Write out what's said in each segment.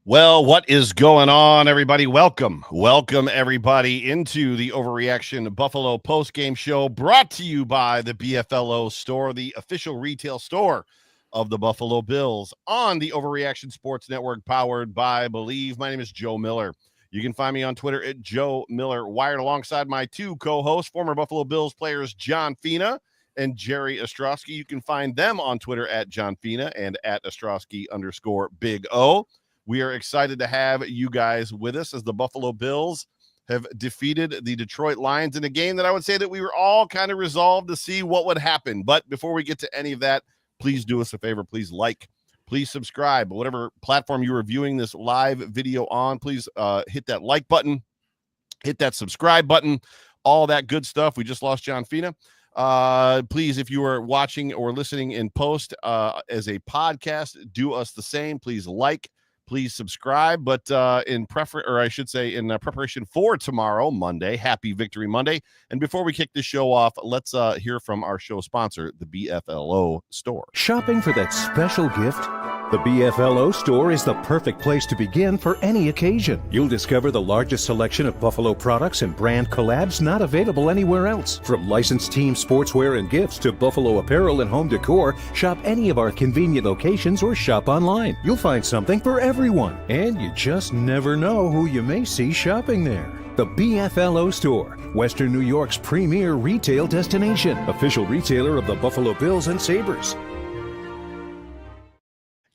Well, what is going on, everybody? Welcome, everybody, into the Overreaction Buffalo Postgame Show, brought to you by the BFLO Store, the official retail store of the Buffalo Bills on the Overreaction Sports Network, powered by Believe. My name is Joe Miller. You can find me on Twitter at Joe Miller Wired, alongside my two co-hosts, former Buffalo Bills players John Fina and Jerry Ostrowski. You can find them on Twitter at John Fina and at Ostrowski_Big O. We are excited to have you guys with us as the Buffalo Bills have defeated the Detroit Lions in a game that I would say that we were all kind of resolved to see what would happen. But before we get to any of that, please do us a favor. Please like, please subscribe. Whatever platform you are viewing this live video on, please hit that like button, hit that subscribe button, all that good stuff. We just lost John Fina. Please, if you are watching or listening in post as a podcast, do us the same. Please like. Please subscribe, but in preparation for tomorrow, Monday, happy Victory Monday. And before we kick the show off, let's hear from our show sponsor, the BFLO Store. Shopping for that special gift? The BFLO Store is the perfect place to begin for any occasion. You'll discover the largest selection of Buffalo products and brand collabs not available anywhere else. From licensed team sportswear and gifts to Buffalo apparel and home decor, shop any of our convenient locations or shop online. You'll find something for everyone, and you just never know who you may see shopping there. The BFLO Store, Western New York's premier retail destination, official retailer of the Buffalo Bills and Sabres.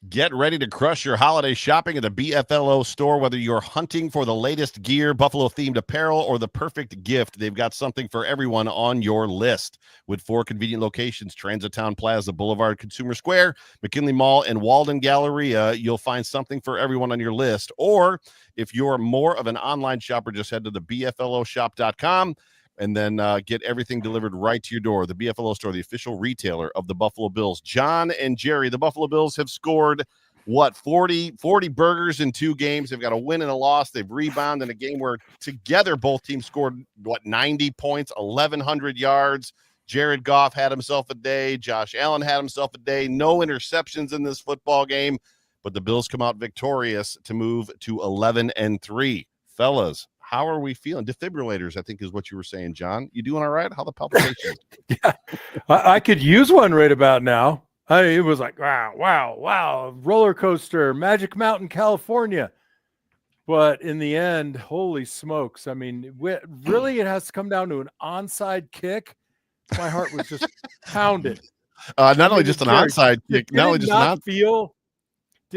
Get ready to crush your holiday shopping at the BFLO Store. Whether you're hunting for the latest gear, Buffalo-themed apparel, or the perfect gift, they've got something for everyone on your list. With 4 convenient locations, Transitown Plaza, Boulevard Consumer Square, McKinley Mall, and Walden Galleria, you'll find something for everyone on your list. Or if you're more of an online shopper, just head to the BFLOshop.com. and then get everything delivered right to your door. The BFLO Store, the official retailer of the Buffalo Bills. John and Jerry, the Buffalo Bills have scored, 40 burgers in 2 games. They've got a win and a loss. They've rebounded in a game where together both teams scored, 90 points, 1,100 yards. Jared Goff had himself a day. Josh Allen had himself a day. No interceptions in this football game, but the Bills come out victorious to move to 11-3. Fellas, how are we feeling? Defibrillators, I think, is what you were saying, John. You doing all right? How the palpitations? Yeah, I could use one right about now. It was like, wow, roller coaster, Magic Mountain, California. But in the end, holy smokes. I mean, really, it has to come down to an onside kick. My heart was just pounded. Not only just an onside kick, Did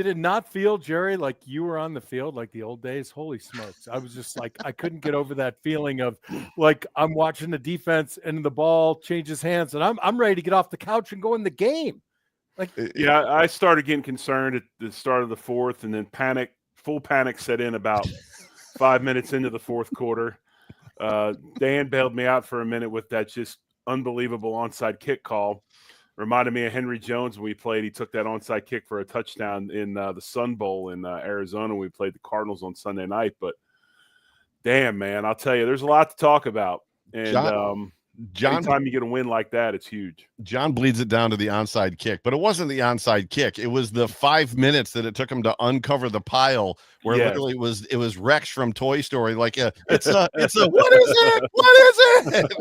it not feel, Jerry, like you were on the field like the old days? Holy smokes. I was just like, I couldn't get over that feeling of like I'm watching the defense and the ball changes hands and I'm ready to get off the couch and go in the game. Like, yeah, I started getting concerned at the start of the fourth, and then full panic set in about 5 minutes into the fourth quarter. Dan bailed me out for a minute with that just unbelievable onside kick call. Reminded me of Henry Jones when we played. He took that onside kick for a touchdown in the Sun Bowl in Arizona when we played the Cardinals on Sunday night. But, damn, man, I'll tell you, there's a lot to talk about. And John, anytime you get a win like that, it's huge. John bleeds it down to the onside kick, but it wasn't the onside kick. It was the 5 minutes that it took him to uncover the pile where literally it was Rex from Toy Story. Like, it's a, what is it? What is it?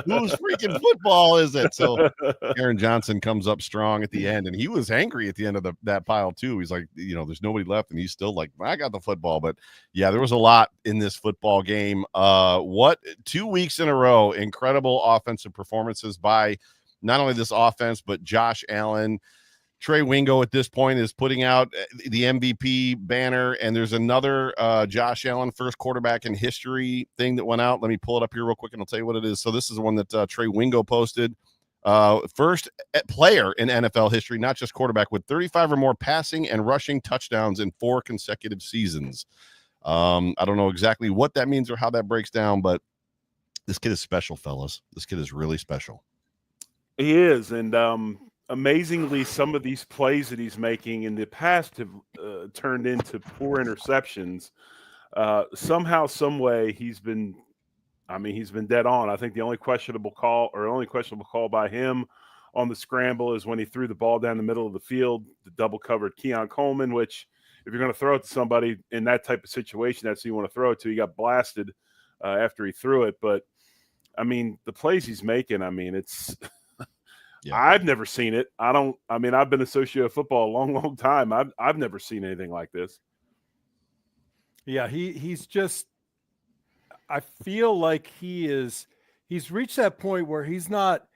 Whose freaking football is it? So Aaron Johnson comes up strong at the end, and he was angry at the end of that pile too. He's like, there's nobody left, and he's still like, I got the football. But yeah, there was a lot in this football game. 2 weeks in a row, incredible offensive performances by not only this offense, but Josh Allen. Trey Wingo at this point is putting out the MVP banner, and there's another Josh Allen first quarterback in history thing that went out. Let me pull it up here real quick, and I'll tell you what it is. So this is the one that Trey Wingo posted. First player in NFL history, not just quarterback, with 35 or more passing and rushing touchdowns in 4 consecutive seasons. I don't know exactly what that means or how that breaks down, but this kid is special, fellas. This kid is really special. He is, and amazingly, some of these plays that he's making in the past have turned into poor interceptions. Somehow, some way, he's been dead on. I think the only questionable call by him on the scramble is when he threw the ball down the middle of the field, the double covered Keon Coleman, which if you're going to throw it to somebody in that type of situation, that's who you want to throw it to. He got blasted after he threw it. But, I mean, the plays he's making, I mean, it's Yeah. I've never seen it. I've been associated with football a long, long time. I've never seen anything like this. Yeah, he's just – I feel like he's reached that point where he's not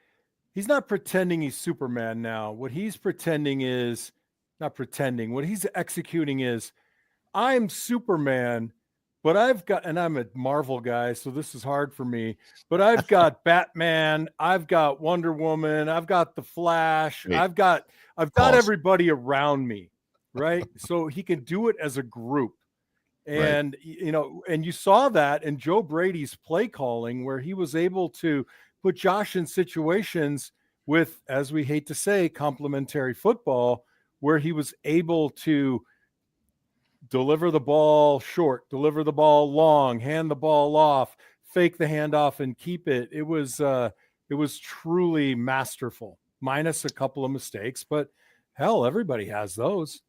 pretending he's Superman now. What he's pretending is – not pretending. What he's executing is, I'm Superman, but I've got – and I'm a Marvel guy, so this is hard for me. But I've got Batman. I've got Wonder Woman. I've got the Flash. Wait, I've got pause. everybody around me, right? So he can do it as a group. And, you know, and you saw that in Joe Brady's play calling, where he was able to put Josh in situations with, as we hate to say, complementary football, where he was able to deliver the ball short, deliver the ball long, hand the ball off, fake the handoff and keep it. It was truly masterful, minus a couple of mistakes, but hell, everybody has those.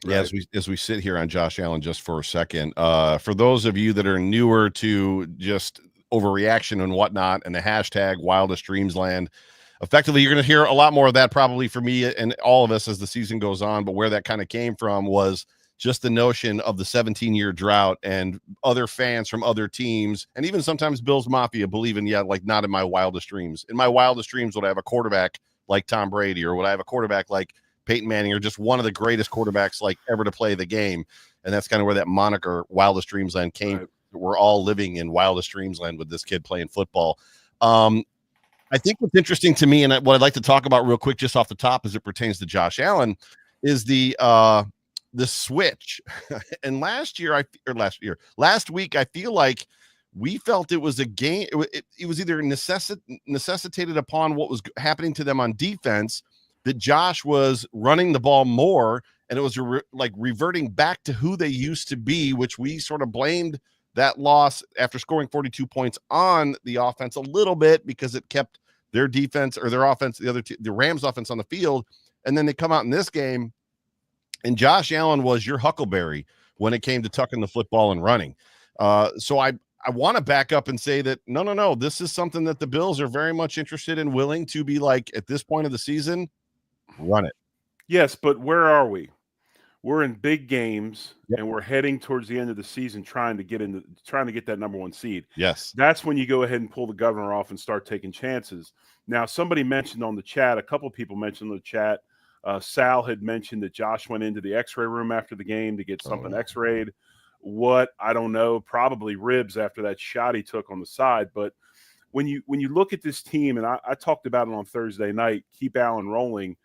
Yeah, as we sit here on Josh Allen just for a second, for those of you that are newer to just overreaction and whatnot and the hashtag wildest dreams land, effectively you're going to hear a lot more of that probably for me and all of us as the season goes on. But where that kind of came from was just the notion of the 17-year drought and other fans from other teams, and even sometimes Bills Mafia believing, yeah, like not in my wildest dreams. In my wildest dreams would I have a quarterback like Tom Brady, or would I have a quarterback like Peyton Manning, or just one of the greatest quarterbacks like ever to play the game. And that's kind of where that moniker Wildest Dreamsland came. Right. We're all living in Wildest Dreamsland with this kid playing football. I think what's interesting to me, and what I'd like to talk about real quick, just off the top, as it pertains to Josh Allen, is the switch. And last week, I feel like we felt it was a game. It was either necessitated upon what was happening to them on defense, that Josh was running the ball more, and it was reverting back to who they used to be, which we sort of blamed that loss after scoring 42 points on the offense a little bit, because it kept their defense or their offense, the Rams offense on the field. And then they come out in this game, and Josh Allen was your huckleberry when it came to tucking the football and running. So I want to back up and say that, no, this is something that the Bills are very much interested in, willing to be like, at this point of the season, run it. Yes, but where are we? We're in big games, and we're heading towards the end of the season, trying to get that number one seed. Yes, that's when you go ahead and pull the governor off and start taking chances. Now, somebody mentioned on the chat, a couple people mentioned in the chat, Sal had mentioned that Josh went into the X-ray room after the game to get something X-rayed. What, I don't know, probably ribs after that shot he took on the side. But when you look at this team, and I talked about it on Thursday night, keep Allen rolling.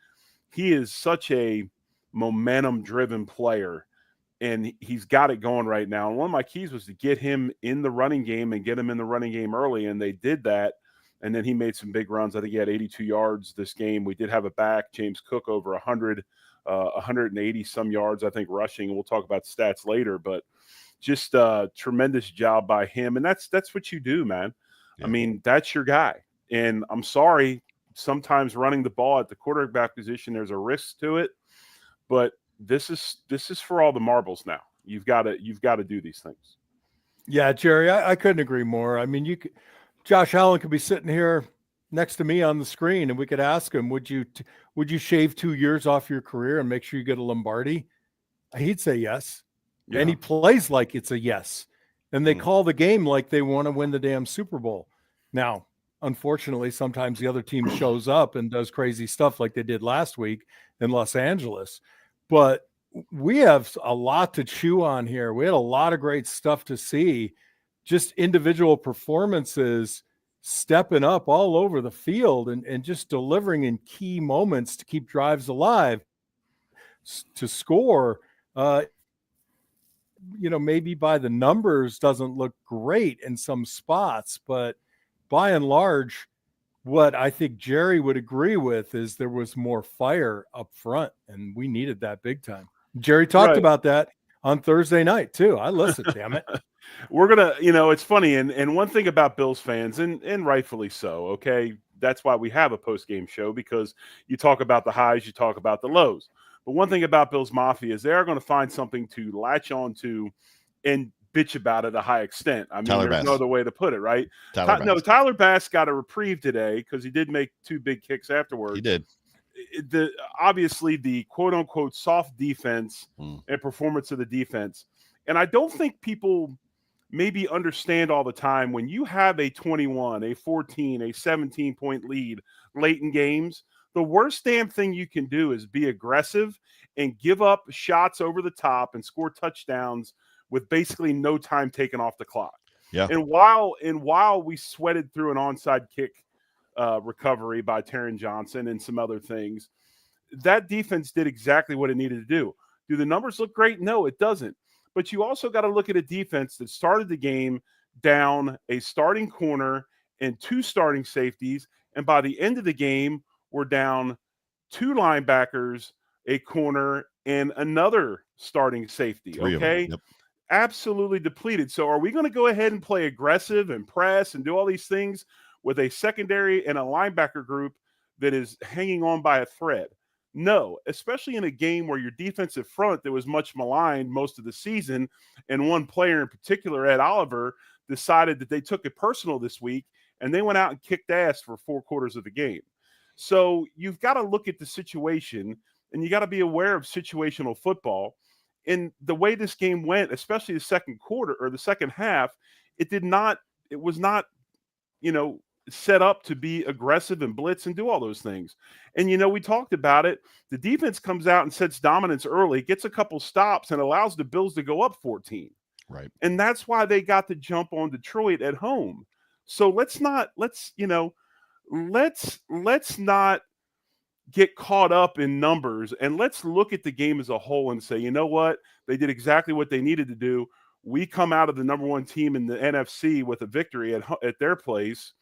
He is such a momentum-driven player, and he's got it going right now. And one of my keys was to get him in the running game and get him in the running game early, and they did that. And then he made some big runs. I think he had 82 yards this game. We did have a back, James Cook, over 180-some yards, I think, rushing. And we'll talk about stats later. But just a tremendous job by him. And that's what you do, man. Yeah. I mean, that's your guy. And I'm sorry, sometimes running the ball at the quarterback position, there's a risk to it, but this is for all the marbles now. You've got to do these things. Yeah, Jerry, I couldn't agree more. I mean, Josh Allen could be sitting here next to me on the screen, and we could ask him, would you shave 2 years off your career and make sure you get a Lombardi? He'd say yes. Yeah. And he plays like it's a yes. And they call the game like they want to win the damn Super Bowl. Now, unfortunately, sometimes the other team shows up and does crazy stuff like they did last week in Los Angeles. But we have a lot to chew on here. We had a lot of great stuff to see. Just individual performances stepping up all over the field and just delivering in key moments to keep drives alive, to score. Maybe by the numbers doesn't look great in some spots, but by and large, what I think Jerry would agree with is there was more fire up front, and we needed that big time. Jerry talked about that on Thursday night too. I listened, damn it. We're going to, it's funny. And one thing about Bills fans, and rightfully so, okay, that's why we have a post-game show, because you talk about the highs, you talk about the lows. But one thing about Bills Mafia is they are going to find something to latch on to and bitch about at a high extent. I mean, Tyler there's Bass. No other way to put it, right? Tyler Bass got a reprieve today because he did make 2 big kicks afterwards. He did. Obviously the quote unquote soft defense and performance of the defense. And I don't think people maybe understand all the time when you have a 21, a 14, a 17-point lead late in games, the worst damn thing you can do is be aggressive and give up shots over the top and score touchdowns with basically no time taken off the clock. Yeah. And while we sweated through an onside kick recovery by Taron Johnson and some other things, that defense did exactly what it needed to do. Do the numbers look great? No, it doesn't. But you also got to look at a defense that started the game down a starting corner and 2 starting safeties, and by the end of the game, we're down 2 linebackers, a corner, and another starting safety. 3 okay? Yep. Absolutely depleted. So are we going to go ahead and play aggressive and press and do all these things with a secondary and a linebacker group that is hanging on by a thread? No, especially in a game where your defensive front that was much maligned most of the season, and one player in particular, Ed Oliver, decided that they took it personal this week, and they went out and kicked ass for 4 quarters of the game. So you've got to look at the situation, and you got to be aware of situational football. And the way this game went, especially the second quarter or the second half, it was not, set up to be aggressive and blitz and do all those things. And, we talked about it. The defense comes out and sets dominance early, gets a couple stops, and allows the Bills to go up 14. Right. And that's why they got the jump on Detroit at home. So let's not get caught up in numbers, and let's look at the game as a whole and say, you know what? They did exactly what they needed to do. We come out of the number 1 team in the NFC with a victory at their place.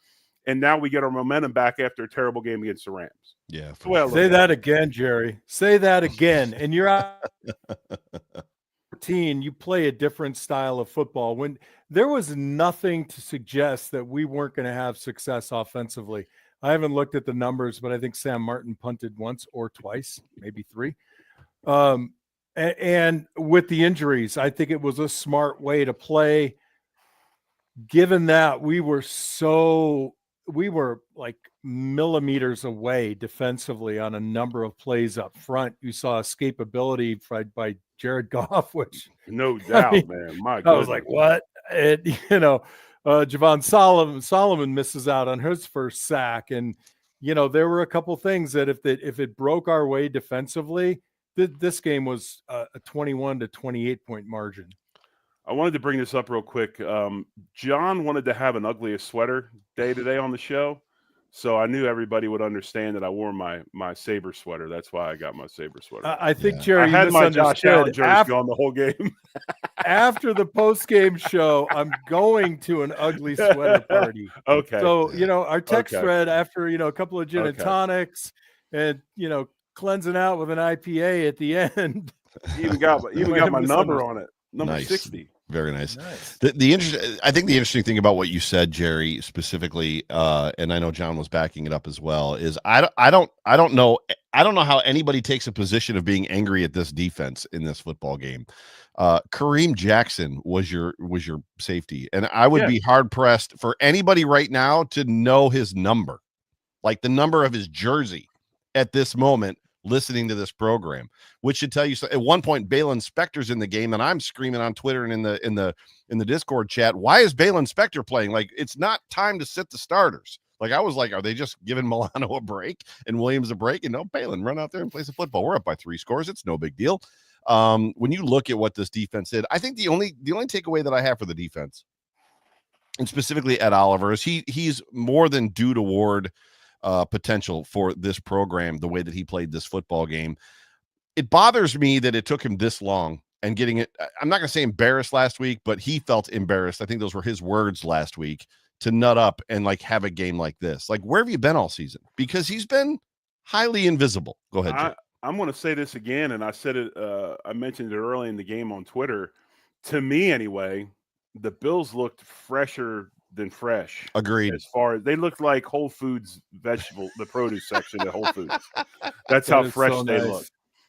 And now we get our momentum back after a terrible game against the Rams. Yeah. Say that again, Jerry. Say that again. And you're out 14, you play a different style of football. When there was nothing to suggest that we weren't going to have success offensively. I haven't looked at the numbers, but I think Sam Martin punted once or twice, maybe 3. And with the injuries, I think it was a smart way to play, given that we were like millimeters away defensively on a number of plays up front. You saw escapability by Jared Goff, which no doubt, man. My goodness. I was like, what? Javon Solomon misses out on his first sack. And, there were a couple things that if it broke our way defensively, this game was a 21 to 28 point margin. I wanted to bring this up real quick. John wanted to have an ugliest sweater day today on the show. So I knew everybody would understand that I wore my Sabre sweater. That's why I got my Sabre sweater. I think, Jerry, I had my Josh Allen jersey on the whole game. After the post-game show, I'm going to an ugly sweater party. Okay. So, our text thread after, a couple of gin and tonics and, cleansing out with an IPA at the end. Even got my number on it. Number nice. 60. Very nice. I think the interesting thing about what you said, Jerry, specifically, and I know John was backing it up as well, is I don't know how anybody takes a position of being angry at this defense in this football game. Kareem Jackson was your safety, and I would be hard pressed for anybody right now to know his number, like the number of his jersey at this moment, listening to this program, which should tell you so. At one point, Balin Spector's in the game, and I'm screaming on Twitter and in the Discord chat, why is Balin Spector playing? Like, it's not time to sit the starters. Like, I was like, are they just giving Milano a break and Williams a break? And no, Balin, run out there and play some football. We're up by 3 scores. It's no big deal. When you look at what this defense did, I think the only takeaway that I have for the defense, and specifically Ed Oliver, is he's more than due toward potential for this program, the way that he played this football game. It bothers me that it took him this long and getting it. I'm not going to say embarrassed last week, but he felt embarrassed. I think those were his words last week, to nut up and like have a game like this. Like, where have you been all season? Because he's been highly invisible. Go ahead. I'm going to say this again. And I said it, I mentioned it early in the game on Twitter. To me anyway, the Bills looked fresher than fresh. Agreed. As far as they looked like Whole Foods the produce section at Whole Foods. That's how fresh they look.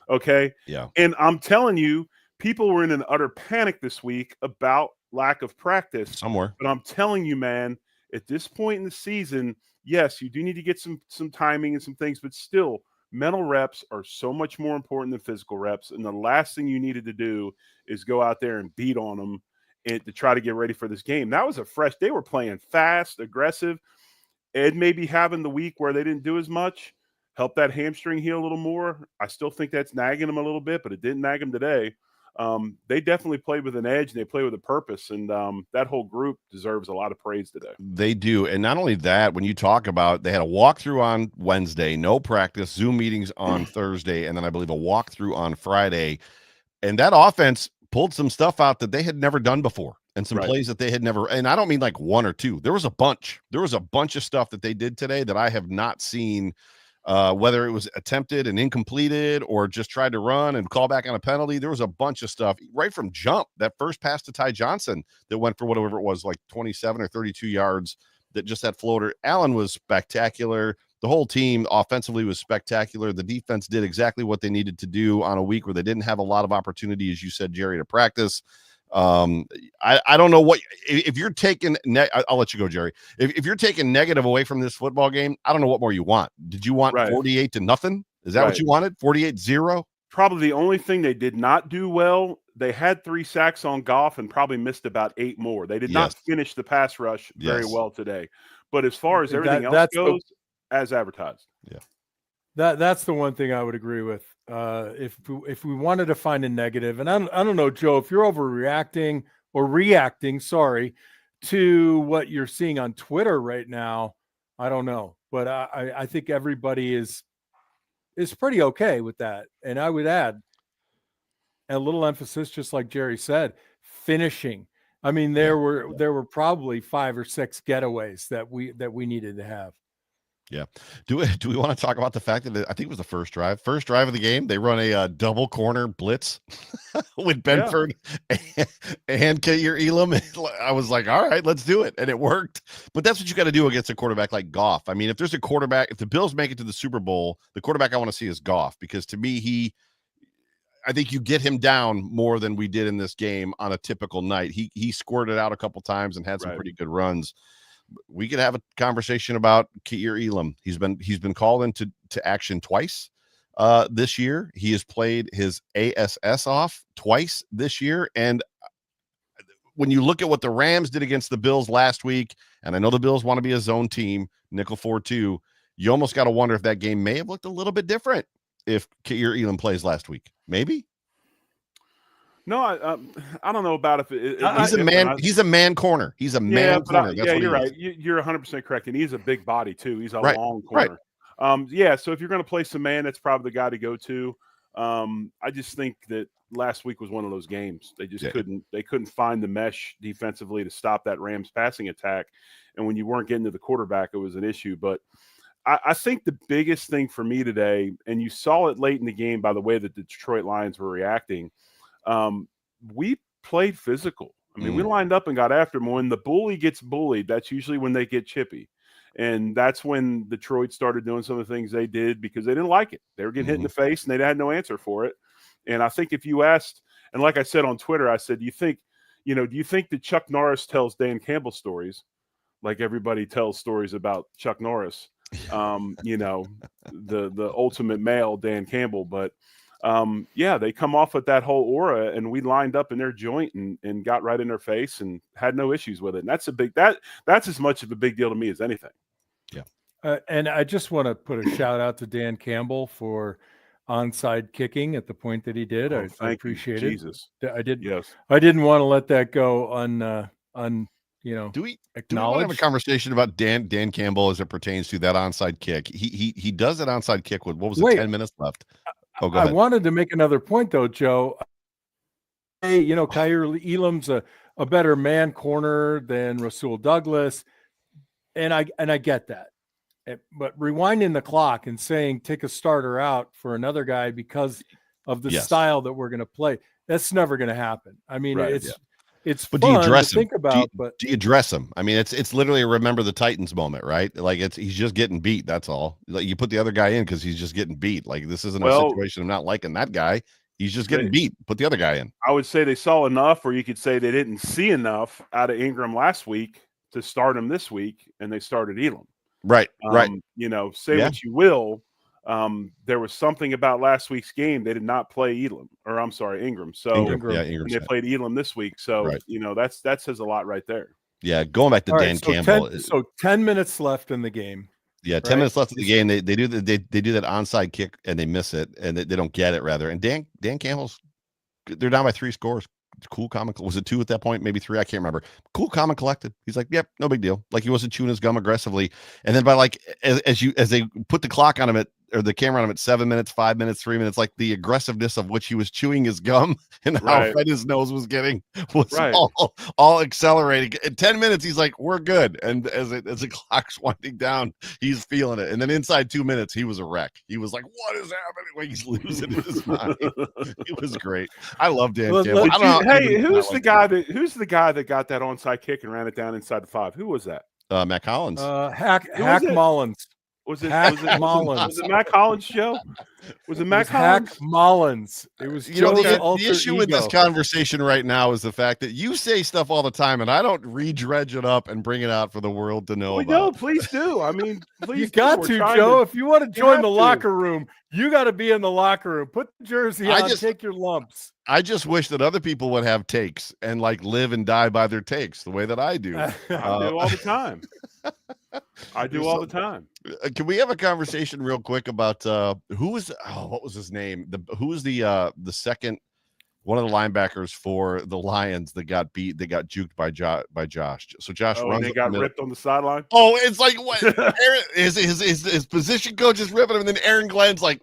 Okay. Yeah. And I'm telling you, people were in an utter panic this week about lack of practice. Somewhere. But I'm telling you, man, at this point in the season, yes, you do need to get some timing and some things, but still, mental reps are so much more important than physical reps. And the last thing you needed to do is go out there and beat on them and to try to get ready for this game. That was they were playing fast, aggressive. Ed may be having the week where they didn't do as much, help that hamstring heal a little more. I still think that's nagging him a little bit, but it didn't nag him today. They definitely played with an edge and they play with a purpose, and that whole group deserves a lot of praise today. They do. And not only that, when you talk about, they had a walkthrough on Wednesday, no practice, Zoom meetings on Thursday, and then I believe a walkthrough on Friday. And that offense pulled some stuff out that they had never done before, and some plays that they had never. And I don't mean like one or two. There was a bunch. There was a bunch of stuff that they did today that I have not seen, whether it was attempted and incompleted or just tried to run and call back on a penalty. There was a bunch of stuff right from jump. That first pass to Ty Johnson that went for whatever it was, like 27 or 32 yards, that just that floater. Allen was spectacular. The whole team offensively was spectacular. The defense did exactly what they needed to do on a week where they didn't have a lot of opportunity, as you said, Jerry, to practice. I don't know what, if you're taking, I'll let you go, Jerry. If you're taking negative away from this football game, I don't know what more you want. Did you want 48-0? Is that what you wanted? 48-0? Probably the only thing they did not do well, they had 3 sacks on Goff and probably missed about 8 more. They did not finish the pass rush very well today. But as far as everything else goes, as advertised. Yeah. That's the one thing I would agree with. If we wanted to find a negative, and I don't know, Joe, if you're overreacting or reacting, to what you're seeing on Twitter right now, I don't know, but I think everybody is pretty okay with that. And I would add a little emphasis, just like Jerry said, finishing. I mean, there were probably 5 or 6 getaways that we needed to have. Yeah. Do we want to talk about the fact that I think it was the first drive of the game? They run a double corner blitz with Benford and Kair Elam. I was like, all right, let's do it. And it worked. But that's what you got to do against a quarterback like Goff. I mean, if there's a quarterback, if the Bills make it to the Super Bowl, the quarterback I want to see is Goff, because to me, I think you get him down more than we did in this game on a typical night. He squirted out a couple times and had some pretty good runs. We could have a conversation about Kair Elam. He's been called into action twice this year. He has played his ASS off twice this year. And when you look at what the Rams did against the Bills last week, and I know the Bills want to be a zone team, nickel 4-2, you almost got to wonder if that game may have looked a little bit different if Kair Elam plays last week. Maybe. No, I don't know about if he's a man. He's a man corner. He's a man corner. That's what you're right. You're 100% correct, and he's a big body too. He's a long corner. So if you're going to play some man, that's probably the guy to go to. I just think that last week was one of those games. They just couldn't find the mesh defensively to stop that Rams passing attack, and when you weren't getting to the quarterback, it was an issue. But I think the biggest thing for me today, and you saw it late in the game by the way that the Detroit Lions were reacting. We played physical. I mean, we lined up and got after them. When the bully gets bullied, that's usually when they get chippy. And that's when Detroit started doing some of the things they did because they didn't like it. They were getting hit in the face and they had no answer for it. And I think if you asked, and like I said on Twitter, I said, do you think that Chuck Norris tells Dan Campbell stories like everybody tells stories about Chuck Norris? The ultimate male Dan Campbell, but they come off with that whole aura, and we lined up in their joint and got right in their face and had no issues with it. And that's that's as much of a big deal to me as anything. Yeah. And I just want to put a shout out to Dan Campbell for onside kicking at the point that he did. I appreciate it. Jesus. I did. Yes. I didn't want to let that go do we want to have a conversation about Dan Campbell as it pertains to that onside kick? He does that onside kick with, what was it, 10 minutes left? Oh, go ahead. I wanted to make another point though, Joe. Hey, Kair Elam's a better man corner than Rasul Douglas. And I get that. But rewinding the clock and saying take a starter out for another guy because of the style that we're going to play, that's never going to happen. I mean, it's But fun do you dress to him? think about. But Do you dress him? I mean, it's literally a remember the Titans moment, right? Like he's just getting beat. That's all. Like you put the other guy in because he's just getting beat. Like this isn't a Well, situation of not liking that guy. He's just getting they, beat. Put the other guy in. I would say they saw enough, or you could say they didn't see enough out of Ingram last week to start him this week, and they started Elam. Right. Right. You know, say Yeah. what you will. There was something about last week's game. They did not play Elam, or I'm sorry, Ingram. So Ingram. Yeah, Ingram. and they played Elam this week. So Right. you know, that says a lot right there. Yeah, going back to all Dan right, so Campbell. 10 minutes left in the game. Yeah, 10 minutes left in the game. They do they do that onside kick and they miss it, and they don't get it rather. And Dan Campbell's, they're down by 3 scores. Cool, common. Was it 2 at that point? Maybe 3. I can't remember. Cool, common, collected. He's like, yep, no big deal. Like he wasn't chewing his gum aggressively. And then by like as they put the clock on him or the camera on him at 7 minutes, 5 minutes, 3 minutes, like the aggressiveness of which he was chewing his gum and how red his nose was getting was all accelerating. In 10 minutes, he's like, we're good. And as the clock's winding down, he's feeling it. And then inside 2 minutes, he was a wreck. He was like, what is happening? Like he's losing his mind. It was great. I love Dan Campbell. Who's the guy that got that onside kick and ran it down inside the 5? Who was that? Matt Collins. Hack Mullins. Was it Mullins? Was it Matt Collins, Joe? Was it Matt Hack Collins? Mullins. It was. The issue with this conversation right now is the fact that you say stuff all the time, and I don't re-dredge it up and bring it out for the world to know. No, please do. I mean, please. You got to, Joe. If you want to join the locker room, you got to be in the locker room. Put the jersey on. Take your lumps. I just wish that other people would have takes and like live and die by their takes the way that I do. I do all the time. I do all the time. Can we have a conversation real quick about what was his name? Who was the second one of the linebackers for the Lions that got beat? They got juked by Josh. So Josh runs. They got ripped on the sideline. Oh, it's like what? his position coach is ripping him, and then Aaron Glenn's like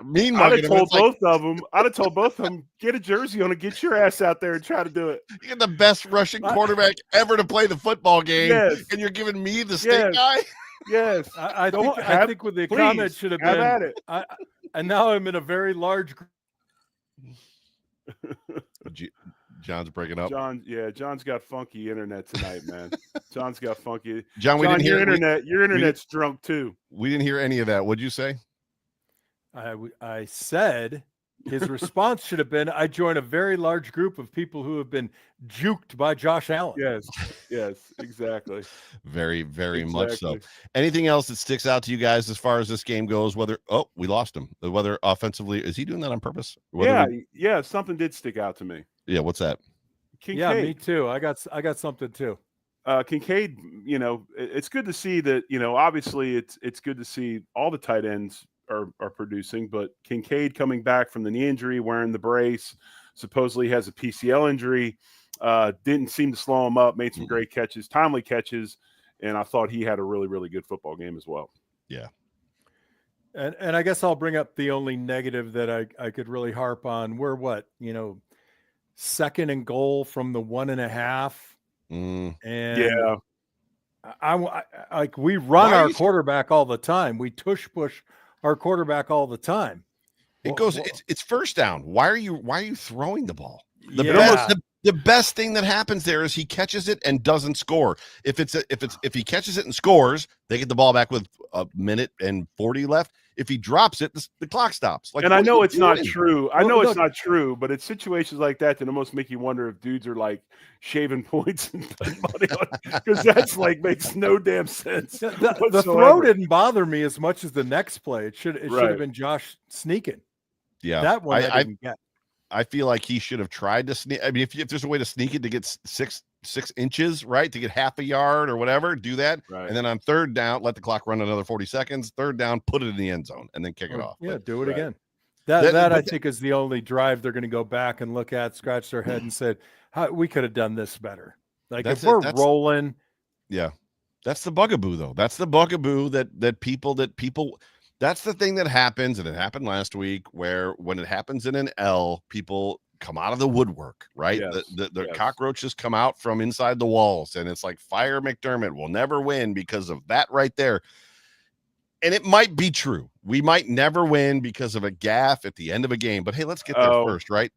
mean mugging him. I'd have told both of them, get a jersey on and get your ass out there and try to do it. You're the best rushing quarterback ever to play the football game, and you're giving me the state guy. Yes, I think with the comment should have been at it. And now I'm in a very large group. John's breaking up. John's got funky internet tonight, man. John's got funky. John, we didn't hear your internet's drunk too. We didn't hear any of that. What'd you say? I said his response should have been, I join a very large group of people who have been juked by Josh Allen. Yes, exactly. Very, very much so. Anything else that sticks out to you guys as far as this game goes? Whether we lost him. Whether offensively, is he doing that on purpose? Something did stick out to me. Yeah, what's that? Kincaid. Yeah, me too. I got something too. Kincaid, it's good to see that, obviously it's good to see all the tight ends are producing, but Kincaid coming back from the knee injury, wearing the brace, supposedly has a PCL injury, didn't seem to slow him up, made some great catches, timely catches, and I thought he had a really, really good football game as well. Yeah. And I guess I'll bring up the only negative that I could really harp on. We're second and goal from the 1.5. And I we run our quarterback all the time. We tush push our quarterback all the time. It's first down. Why are you throwing the ball? The best thing that happens there is he catches it and doesn't score. If he catches it and scores, they get the ball back with 1:40 left. If he drops it, the clock stops. And I know it's not true. It's not true, but it's situations like that almost make you wonder if dudes are like shaving points and putting money on, because that's like makes no damn sense. The throw didn't bother me as much as the next play. It should have been Josh sneaking. Yeah, that one I didn't get. I feel like he should have tried to sneak. I mean, if there's a way to sneak it to get 6 inches, right, to get half a yard or whatever, do that. Right. And then on third down, let the clock run another 40 seconds. Third down, put it in the end zone and then kick it off. Yeah, do it again. That I think is the only drive they're going to go back and look at, scratch their head and said, we could have done this better. Like if we're rolling. Yeah. That's the bugaboo though. That's the bugaboo that people that's the thing that happens, and it happened last week, where when it happens in an L, people come out of the woodwork, right? Yes. The cockroaches come out from inside the walls, and it's like, fire McDermott will never win because of that right there. And it might be true. We might never win because of a gaffe at the end of a game. But hey, let's get there first, right?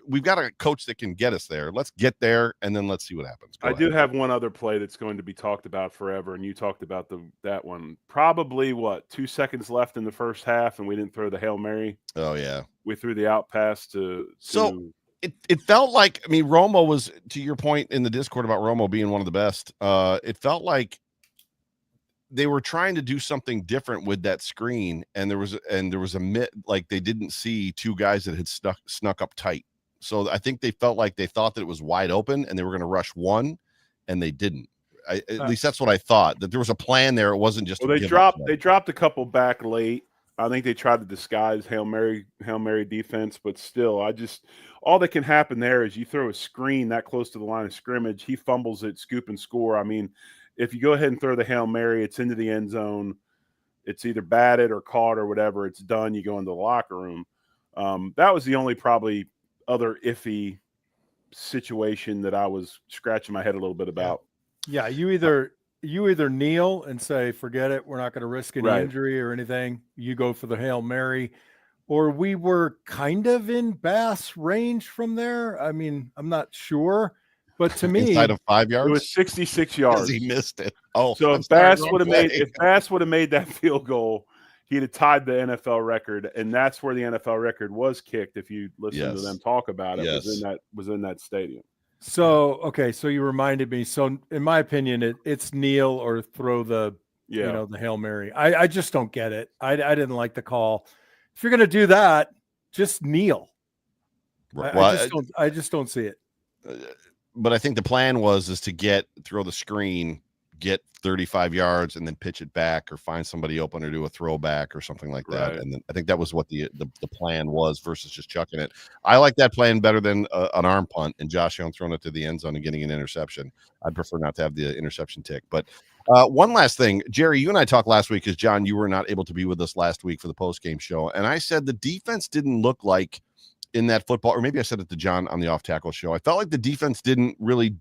We've got a coach that can get us there. Let's get there, and then let's see what happens. I do have one other play that's going to be talked about forever, and you talked about that one. Probably 2 seconds left in the first half, and we didn't throw the Hail Mary. Oh yeah, we threw the out pass to. So it felt like, I mean, Romo was, to your point in the Discord about Romo being one of the best. It felt like they were trying to do something different with that screen, and there was a like they didn't see two guys that had snuck up tight. So I think they felt like they thought that it was wide open and they were going to rush one, and they didn't. At least that's what I thought, that there was a plan there. It wasn't just they dropped a couple back late. I think they tried to disguise Hail Mary defense, but still, all that can happen there is you throw a screen that close to the line of scrimmage, he fumbles it, scoop and score. I mean, if you go ahead and throw the Hail Mary, it's into the end zone. It's either batted or caught or whatever. It's done. You go into the locker room. That was the only probably other iffy situation that I was scratching my head a little bit about. Yeah, you either kneel and say, forget it, we're not going to risk any injury or anything. You go for the Hail Mary. Or we were kind of in Bass range from there. I mean, I'm not sure. But to me, inside of 5 yards, it was 66 yards. He missed it. Oh, so if Bass would have made that field goal, he'd have tied the NFL record, and that's where the NFL record was kicked. If you listen to them talk about it, was in that stadium. So so you reminded me. So in my opinion, it's kneel or throw the the Hail Mary. I just don't get it. I didn't like the call. If you're going to do that, just kneel. I just don't see it. But I think the plan was to throw the screen, get 35 yards, and then pitch it back or find somebody open or do a throwback or something like that. And then I think that was what the plan was versus just chucking it. I like that plan better than an arm punt and Josh Allen throwing it to the end zone and getting an interception. I'd prefer not to have the interception tick. But one last thing, Jerry, you and I talked last week because, John, you were not able to be with us last week for the postgame show. And I said the defense didn't look like in that football, or maybe I said it to John on the off tackle show. I felt like the defense didn't really,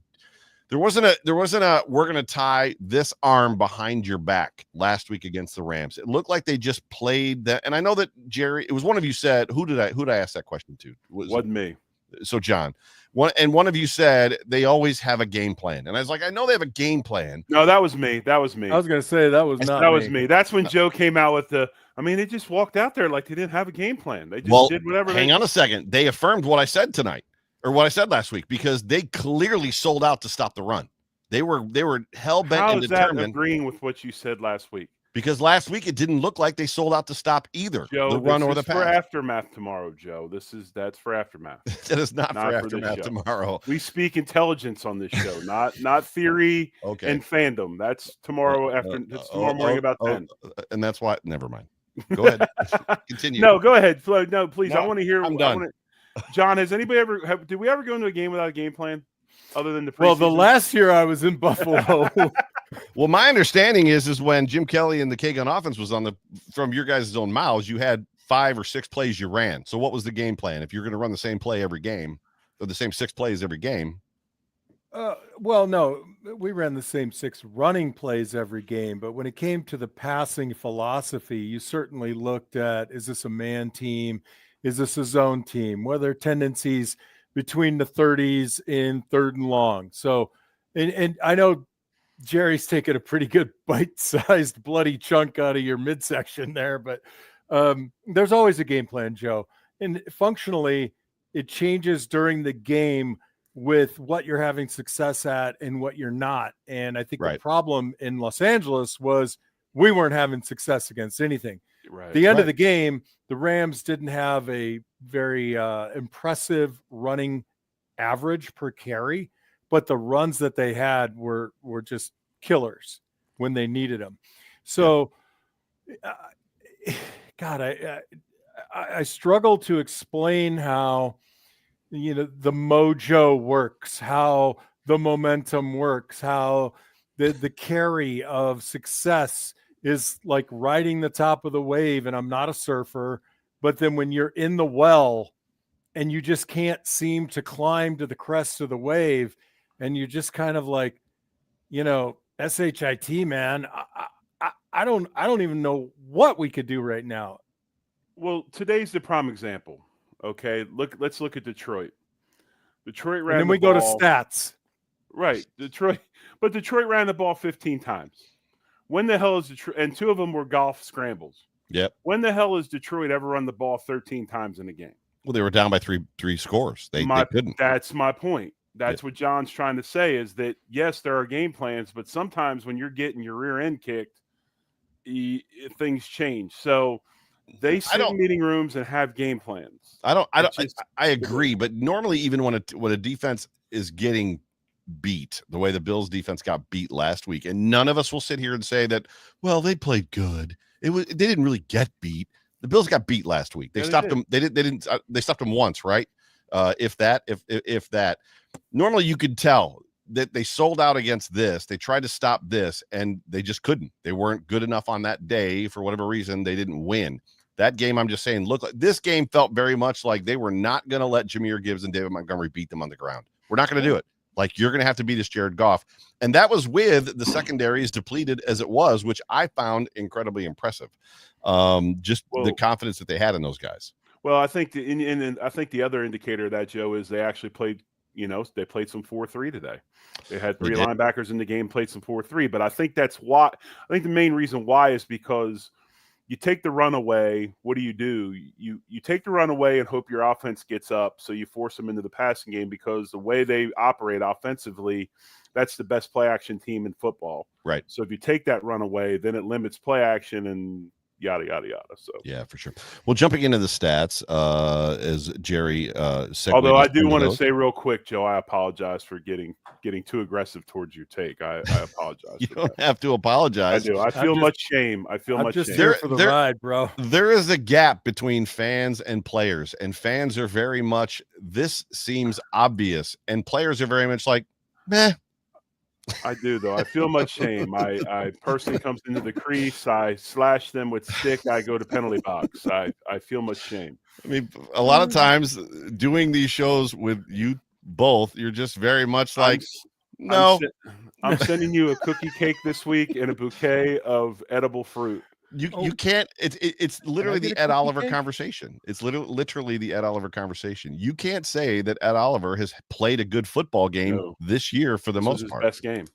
there wasn't a we're going to tie this arm behind your back last week against the Rams. It looked like they just played that. And I know that, Jerry, it was one of you said, who did I ask that question to? Wasn't me. So John, one of you said they always have a game plan. And I was like, I know they have a game plan. No, that was me. I was going to say that was me. That's when Joe came out with they just walked out there like they didn't have a game plan. They just did whatever. Hang on a second. They affirmed what I said tonight, or what I said last week, because they clearly sold out to stop the run. They were hell bent and determined. How is that agreeing with what you said last week? Because last week it didn't look like they sold out to stop either Joe, the run or the pass. For aftermath tomorrow, Joe. That's for aftermath. That is not for aftermath tomorrow. We speak intelligence on this show, not theory and fandom. That's tomorrow tomorrow morning about 10. And that's why. Never mind. Go ahead. Continue. No, go ahead, Flo. No, please. No, I want to hear. I'm done. John, has anybody did we ever go into a game without a game plan? Other than the preseason? Well, the last year I was in Buffalo. Well, my understanding is when Jim Kelly and the K-Gun offense was from your guys' own mouths, you had 5 or 6 plays you ran. So what was the game plan? If you're going to run the same play every game, or the same 6 plays every game? Well, no, we ran the same 6 running plays every game. But when it came to the passing philosophy, you certainly looked at, is this a man team? Is this a zone team? What are their tendencies between the 30s in 3rd and long? So, and I know Jerry's taking a pretty good bite-sized bloody chunk out of your midsection there, but there's always a game plan, Joe. And functionally, it changes during the game with what you're having success at and what you're not. And I think the problem in Los Angeles was we weren't having success against anything. The end of the game, the Rams didn't have a very impressive running average per carry, but the runs that they had were just killers when they needed them. So, God, I struggle to explain how, the mojo works, how the momentum works, how the carry of success is like riding the top of the wave. And I'm not a surfer, but then when you're in the well and you just can't seem to climb to the crest of the wave, and you're just kind of like, SHIT, man, I don't even know what we could do right now. Well, today's the prime example. Okay, let's look at Detroit. Detroit ran And then the we go to ball. stats. Right, Detroit ran the ball 15 times. When the hell is Detroit? And 2 of them were golf scrambles. Yep. When the hell has Detroit ever run the ball 13 times in a game? Well, they were down by three scores. They couldn't. That's my point. That's what John's trying to say is that, yes, there are game plans, but sometimes when you're getting your rear end kicked, things change. So they sit in meeting rooms and have game plans. I agree, but normally even when a defense is getting beat, the way the Bills defense got beat last week, and none of us will sit here and say that, well, they played good. They didn't really get beat. The Bills got beat last week. They stopped them. They stopped them once, right? If that. Normally you could tell that they sold out against this. They tried to stop this, and they just couldn't. They weren't good enough on that day for whatever reason. They didn't win that game. I'm just saying, look, this game felt very much like they were not going to let Jahmyr Gibbs and David Montgomery beat them on the ground. We're not going to do it. Like, you're going to have to beat this Jared Goff. And that was with the secondary as depleted as it was, which I found incredibly impressive. The confidence that they had in those guys. Well, I think I think the other indicator of that, Joe, is they actually played, they played some 4-3 today. They had 3 linebackers in the game, played some 4-3. But I think that's why. I think the main reason why is because you take the run away. What do? You take the run away and hope your offense gets up, so you force them into the passing game, because the way they operate offensively, that's the best play action team in football. Right. So if you take that run away, then it limits play action and yada, yada, yada. So yeah, for sure. Well, jumping into the stats, as Jerry although I do want to say real quick, Joe, I apologize for getting too aggressive towards your take. I apologize. You don't have to apologize. I do. I feel much shame. I feel much shame. Here for the ride, bro. There is a gap between fans and players, and fans are very much, this seems obvious, and players are very much like, meh. I do, though. I feel much shame. I person comes into the crease, I slash them with stick, I go to penalty box. I feel much shame. I mean, a lot of times doing these shows with you both, you're just very much like, I'm sending you a cookie cake this week and a bouquet of edible fruit. You can't. It's literally the Ed Oliver conversation. It's literally the Ed Oliver conversation. You can't say that Ed Oliver has played a good football game this year for the most part. Best game,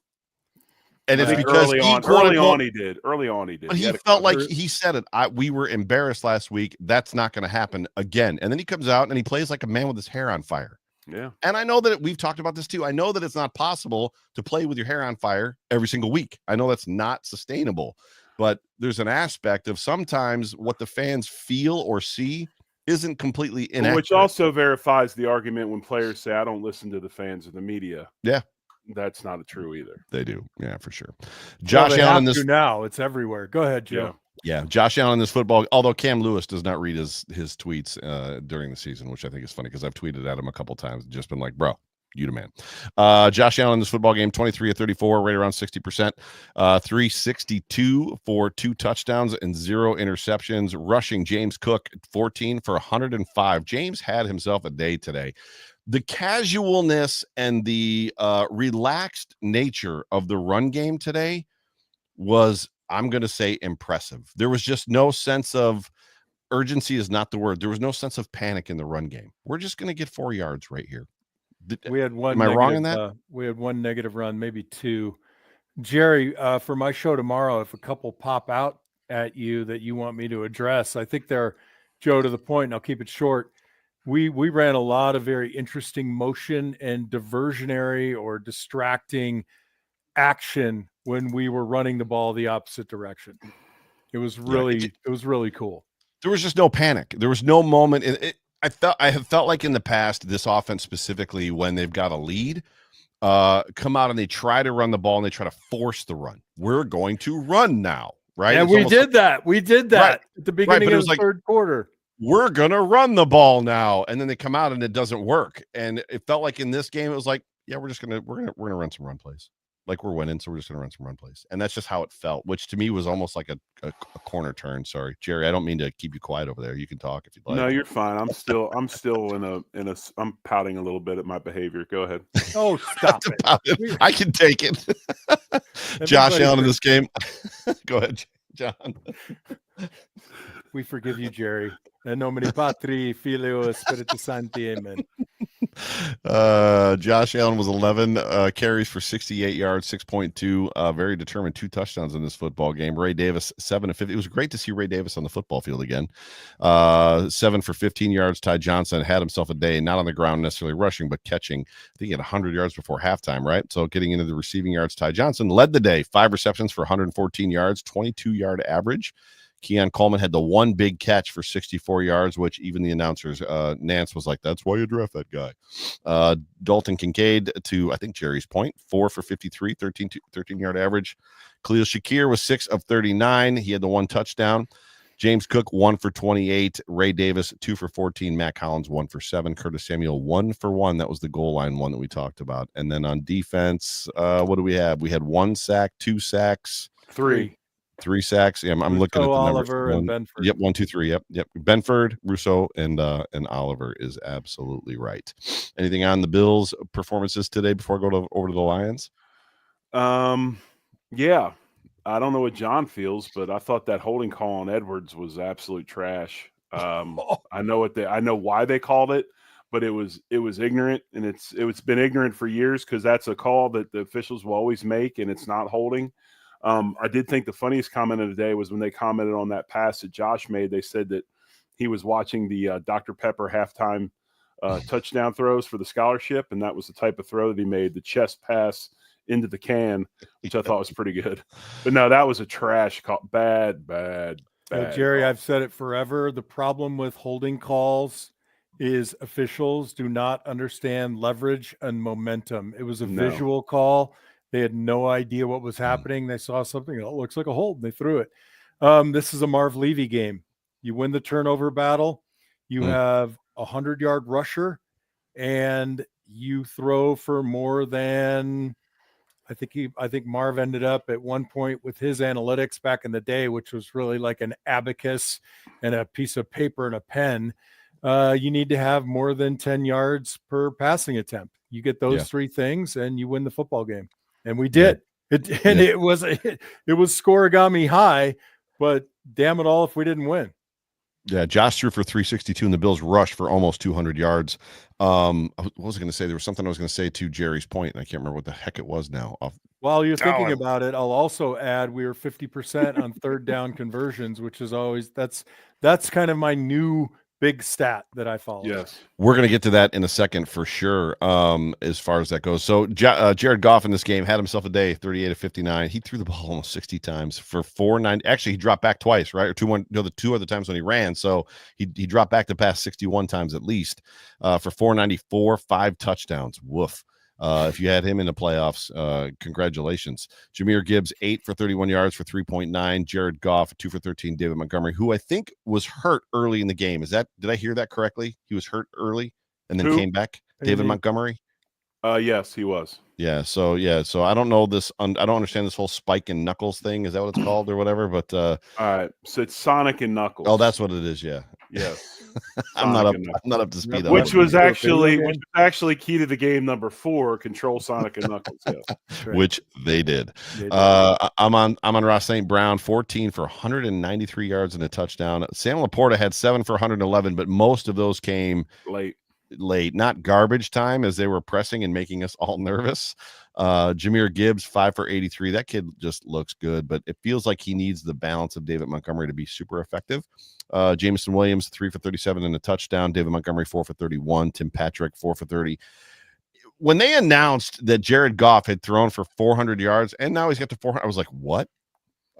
and it's because early on he did. But he felt like he said it. We were embarrassed last week. That's not going to happen again. And then he comes out and he plays like a man with his hair on fire. Yeah. And I know that we've talked about this too. I know that it's not possible to play with your hair on fire every single week. I know that's not sustainable. But there's an aspect of sometimes what the fans feel or see isn't completely inaccurate. Which also verifies the argument when players say, I don't listen to the fans or the media. Yeah. That's not true either. They do. Yeah, for sure. Josh Allen now it's everywhere. Go ahead, Joe. Yeah. Josh Allen in this football, although Cam Lewis does not read his tweets during the season, which I think is funny because I've tweeted at him a couple times, just been like, bro, you the man. Josh Allen in this football game, 23 of 34, right around 60%, 362 for 2 touchdowns and 0 interceptions. Rushing, James Cook, 14 for 105. James had himself a day today. The casualness and the relaxed nature of the run game today was, I'm going to say, impressive. There was just no sense of urgency is not the word. There was no sense of panic in the run game. We're just going to get 4 yards right here. We had one. Am I wrong in that? We had one negative run, maybe 2. Jerry, for my show tomorrow, if a couple pop out at you that you want me to address, I think they're, Joe, to the point, and I'll keep it short. We ran a lot of very interesting motion and diversionary or distracting action when we were running the ball the opposite direction. It was really cool. There was just no panic. There was no moment. I have felt like in the past, this offense specifically, when they've got a lead, come out and they try to run the ball and they try to force the run. We're going to run now, right? And we did that. We did that at the beginning of the third quarter. We're gonna run the ball now, and then they come out and it doesn't work. And it felt like in this game, it was like, yeah, we're gonna run some run plays. Like, we're winning, so we're just gonna run some run plays. And that's just how it felt, which to me was almost like a corner turn. Sorry, Jerry, I don't mean to keep you quiet over there. You can talk if you'd like. No, you're fine. I'm still I'm pouting a little bit at my behavior. Go ahead. Oh, stop it. I can take it. Josh Allen in this game. Go ahead, John. We forgive you, Jerry. In nomine Patri, Filio, Spiritus Sancti, amen. Josh Allen was 11 carries for 68 yards, 6.2. Very determined, 2 touchdowns in this football game. Ray Davis, 7 of 50. It was great to see Ray Davis on the football field again. 7 for 15 yards. Ty Johnson had himself a day, not on the ground necessarily rushing, but catching. I think he had 100 yards before halftime, right? So getting into the receiving yards, Ty Johnson led the day. 5 receptions for 114 yards, 22-yard average. Keon Coleman had the one big catch for 64 yards, which even the announcers, Nance was like, that's why you draft that guy. Dalton Kincaid, to, I think, Jerry's point, 4 for 53, 13-yard average. Khalil Shakir was 6 of 39. He had the 1 touchdown. James Cook, 1 for 28. Ray Davis, 2 for 14. Matt Collins, 1 for 7. Curtis Samuel, 1 for 1. That was the goal line one that we talked about. And then on defense, what do we have? We had 1 sack, 2 sacks. 3 sacks. Yeah, I'm looking at the numbers. Oliver and Benford. Yep, 1, 2, 3. Yep. Benford, Rousseau, and Oliver is absolutely right. Anything on the Bills' performances today before I go over to the Lions? Yeah. I don't know what John feels, but I thought that holding call on Edwards was absolute trash. I know why they called it, but it was ignorant, and it's been ignorant for years because that's a call that the officials will always make, and it's not holding. I did think the funniest comment of the day was when they commented on that pass that Josh made. They said that he was watching the Dr. Pepper halftime touchdown throws for the scholarship, and that was the type of throw that he made, the chest pass into the can, which I thought was pretty good. But no, that was a trash call. Bad. Jerry, call. I've said it forever. The problem with holding calls is officials do not understand leverage and momentum. It was a visual call. They had no idea what was happening. They saw something that looks like a hold, and they threw it. This is a Marv Levy game. You win the turnover battle. You have a 100-yard rusher, and you throw for more than I think Marv ended up at one point with his analytics back in the day, which was really like an abacus and a piece of paper and a pen. You need to have more than 10 yards per passing attempt. You get those 3 things, and you win the football game. And we did. It was scoregami high, but damn it all if we didn't win. Yeah, Josh threw for 362, and the Bills rushed for almost 200 yards. What was I going to say? There was something I was going to say to Jerry's point, and I can't remember what the heck it was now. While you're thinking about it, I'll also add we were 50% on third down conversions, which is always that's kind of my new big stat that I follow. Yes. We're going to get to that in a second for sure, as far as that goes. So Jared Goff in this game had himself a day, 38 of 59. He threw the ball almost 60 times for 490. Actually, he dropped back twice, right? Or the 2 other times when he ran. So he dropped back to pass 61 times at least, for 494, 5 touchdowns. Woof. If you had him in the playoffs, congratulations. Jahmyr Gibbs, 8 for 31 yards for 3.9. Jared Goff, 2 for 13. David Montgomery, who I think was hurt early in the game. Did I hear that correctly? He was hurt early and then came back. David Montgomery? Yes, he was. Yeah. So I don't know this. I don't understand this whole spike and knuckles thing. Is that what it's called or whatever? But all right. So it's Sonic and Knuckles. Oh, that's what it is. Yeah. Yes. I'm not up to speed. Which was actually key to the game number 4, control Sonic and Knuckles. Yes. Right. Which they did. I'm on Ross St. Brown, 14 for 193 yards and a touchdown. Sam Laporta had 7 for 111, but most of those came late, not garbage time as they were pressing and making us all nervous. Jahmyr Gibbs, 5 for 83. That kid just looks good, but it feels like he needs the balance of David Montgomery to be super effective. Jameson Williams, 3 for 37 and a touchdown. David Montgomery, 4 for 31. Tim Patrick, 4 for 30. When they announced that Jared Goff had thrown for 400 yards and now he's got to 400, I was like, what?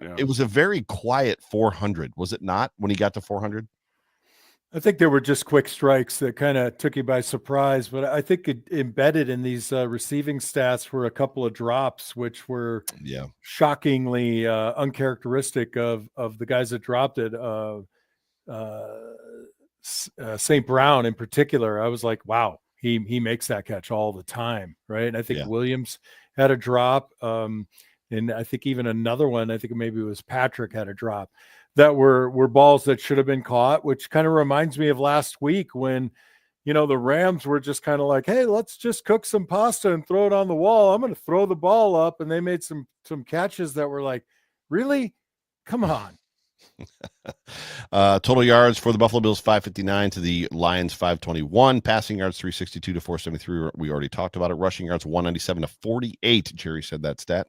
Yeah. It was a very quiet 400, was it not, when he got to 400? I think there were just quick strikes that kind of took you by surprise, but I think embedded in these receiving stats were a couple of drops, which were shockingly uncharacteristic of the guys that dropped it. St. Brown in particular, I was like, wow, he makes that catch all the time, right? And I think Williams had a drop, and I think even another one, I think maybe it was Patrick, had a drop that were balls that should have been caught, which kind of reminds me of last week when, the Rams were just kind of like, hey, let's just cook some pasta and throw it on the wall. I'm going to throw the ball up. And they made some catches that were like, really? Come on. Total yards for the Buffalo Bills 559 to the Lions 521. Passing yards 362 to 473. We already talked about it. Rushing yards 197 to 48. Jerry said that stat.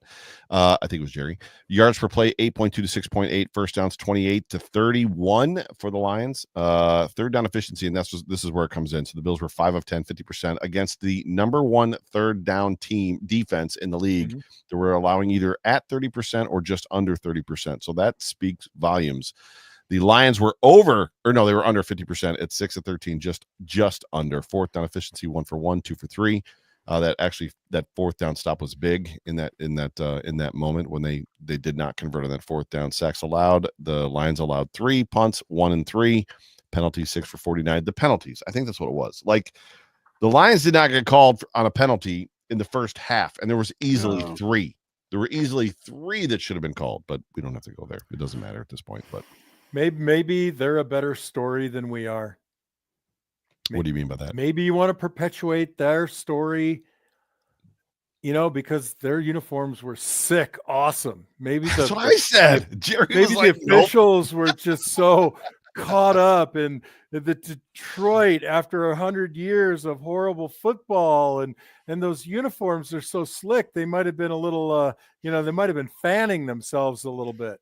I think it was Jerry. Yards per play 8.2 to 6.8. First downs 28 to 31 for the Lions. Third down efficiency, and this is where it comes in. So the Bills were 5 of 10, 50% against the number one third down team defense in the league. Mm-hmm. That were allowing either at 30% or just under 30%. So that speaks volumes. The Lions were they were under 50% at 6 of 13, just under. Fourth down efficiency 1 for 1, 2 for 3. That fourth down stop was big in that moment when they did not convert on that fourth down. Sacks allowed. The Lions allowed 3 punts, 1 and 3. Penalties 6 for 49. The penalties, I think that's what it was. Like the Lions did not get called on a penalty in the first half, and there was easily 3. There were easily 3 that should have been called, but we don't have to go there. It doesn't matter at this point. But maybe they're a better story than we are. What do you mean by that? Maybe you want to perpetuate their story, because their uniforms were sick, awesome. Maybe that's what I said. Jerry maybe was like, the officials were just so caught up in the Detroit after 100 years of horrible football, and those uniforms are so slick. They might have been a little, they might have been fanning themselves a little bit.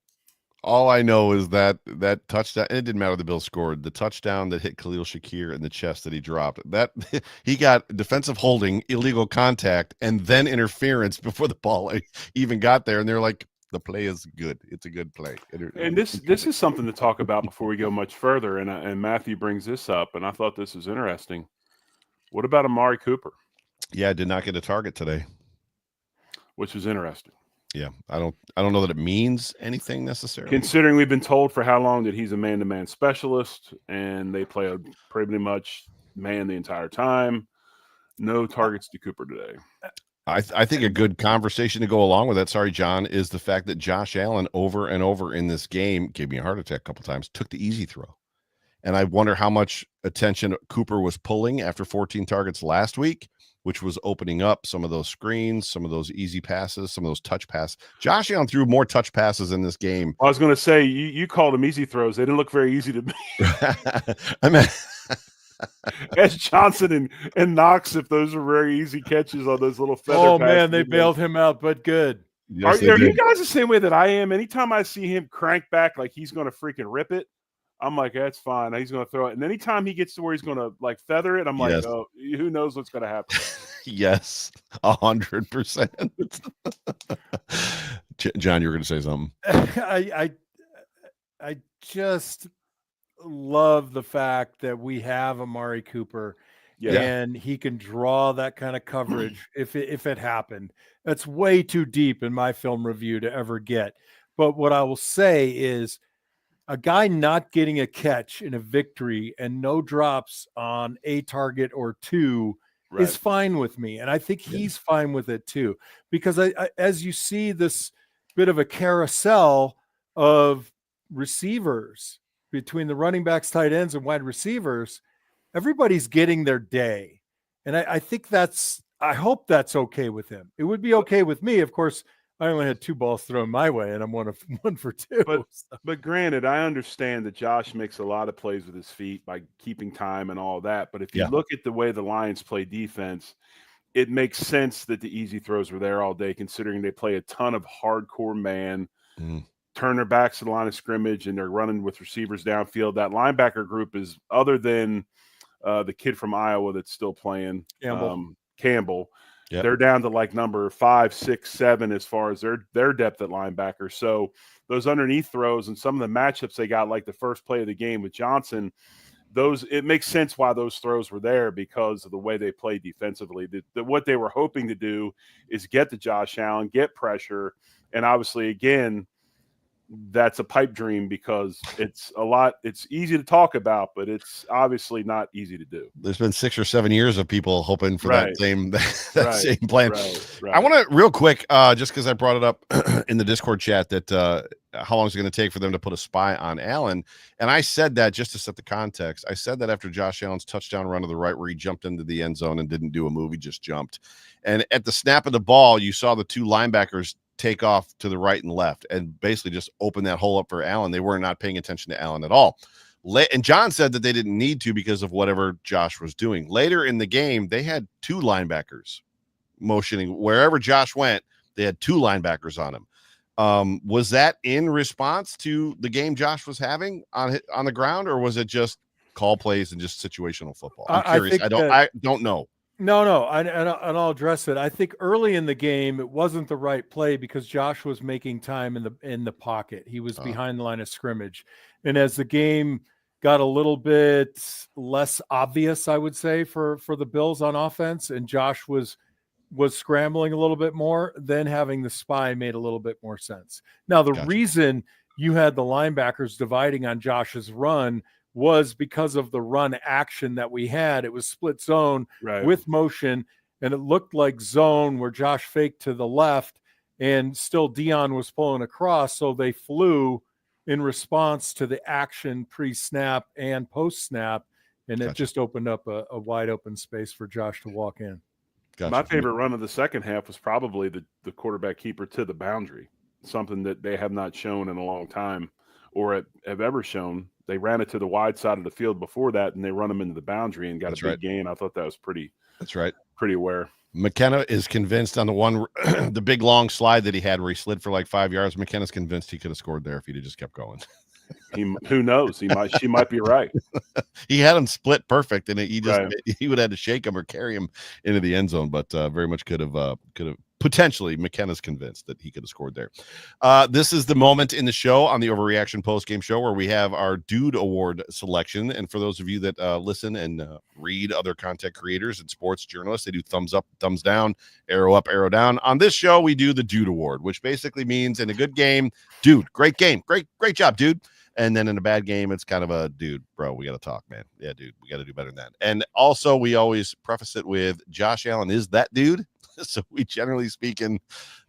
All I know is that touchdown, and it didn't matter the Bills scored, the touchdown that hit Khalil Shakir in the chest that he dropped, that he got defensive holding, illegal contact, and then interference before the ball even got there. And they're like, the play is good. It's a good play. And this is something to talk about before we go much further. And Matthew brings this up, and I thought this was interesting. What about Amari Cooper? Yeah, did not get a target today, which was interesting. Yeah, I don't know that it means anything necessarily. Considering we've been told for how long that he's a man-to-man specialist, and they play pretty much man the entire time. No targets to Cooper today. I think a good conversation to go along with that, sorry, John, is the fact that Josh Allen over and over in this game gave me a heart attack a couple times, took the easy throw. And I wonder how much attention Cooper was pulling after 14 targets last week, which was opening up some of those screens, some of those easy passes, some of those touch passes. Josh Allen threw more touch passes in this game. I was going to say, you called them easy throws. They didn't look very easy to me. I mean, as Johnson and Knox, if those were very easy catches on those little feather passes. Man, they bailed him out, but good. Yes, are you guys the same way that I am? Anytime I see him crank back like he's going to freaking rip it, I'm like, that's fine. He's going to throw it. And anytime he gets to where he's going to like feather it, I'm like, yes. Oh, who knows what's going to happen? Yes, 100%. John, you were going to say something. I just love the fact that we have Amari Cooper, and he can draw that kind of coverage if it happened. That's way too deep in my film review to ever get. But what I will say is, a guy not getting a catch in a victory and no drops on a target or two is fine with me. And I think he's fine with it too, because I as you see this bit of a carousel of receivers between the running backs, tight ends, and wide receivers, everybody's getting their day. And I think I hope that's okay with him. It would be okay with me. Of course, I only had 2 balls thrown my way, and I'm 1 for 2. But granted, I understand that Josh makes a lot of plays with his feet by keeping time and all that. But if you look at the way the Lions play defense, it makes sense that the easy throws were there all day, considering they play a ton of hardcore man, turn their backs to the line of scrimmage, and they're running with receivers downfield. That linebacker group is, other than the kid from Iowa that's still playing, Campbell. Yep. They're down to like number 5, 6, 7 as far as their depth at linebacker. So those underneath throws and some of the matchups they got, like the first play of the game with Johnson, it makes sense why those throws were there because of the way they play defensively. What they were hoping to do is get to Josh Allen, get pressure, and obviously, again, that's a pipe dream because it's easy to talk about, but it's obviously not easy to do. There's been 6 or 7 years of people hoping for that same plan. Right. I want to real quick, just because I brought it up in the Discord chat, that how long is it going to take for them to put a spy on Allen? And I said that just to set the context. I said that after Josh Allen's touchdown run to the right where he jumped into the end zone and didn't do a move, he just jumped. And at the snap of the ball, you saw the 2 linebackers take off to the right and left and basically just open that hole up for Allen. They were not paying attention to Allen at all. And John said that they didn't need to because of whatever Josh was doing. Later in the game, they had 2 linebackers motioning wherever Josh went. They had 2 linebackers on him. Was that in response to the game Josh was having on the ground, or was it just call plays and just situational football? I'm curious. I don't know. No, and I'll address it. I think early in the game it wasn't the right play because Josh was making time in the pocket. He was behind the line of scrimmage, and as the game got a little bit less obvious, I would say for the Bills on offense, and Josh was scrambling a little bit more, then having the spy made a little bit more sense. Now the reason you had the linebackers dividing on Josh's run was because of the run action that we had. It was split zone with motion, and it looked like zone where Josh faked to the left and still Dion was pulling across. So they flew in response to the action pre-snap and post-snap, and it just opened up a wide open space for Josh to walk in. My favorite run of the second half was probably the quarterback keeper to the boundary, something that they have not shown in a long time or have ever shown. They ran it to the wide side of the field before that, and they run them into the boundary and got a big gain. I thought that was pretty. That's right. Pretty aware. McKenna is convinced on the one, the big long slide that he had where he slid for like 5 yards. McKenna's convinced he could have scored there if he'd have just kept going. Who knows? She might be right. He had him split perfect, and he would have had to shake him or carry him into the end zone, but very much could have potentially. McKenna's convinced that he could have scored there. This is the moment in the show on the Overreaction postgame show where we have our Dude Award selection. And for those of you that listen and read other content creators and sports journalists, they do thumbs up, thumbs down, arrow up, arrow down. On this show, we do the Dude Award, which basically means in a good game, dude, great game, great job, dude. And then in a bad game, it's kind of a dude, bro, we got to talk, man. Yeah, dude, we got to do better than that. And also, we always preface it with Josh Allen is that dude. So we generally speaking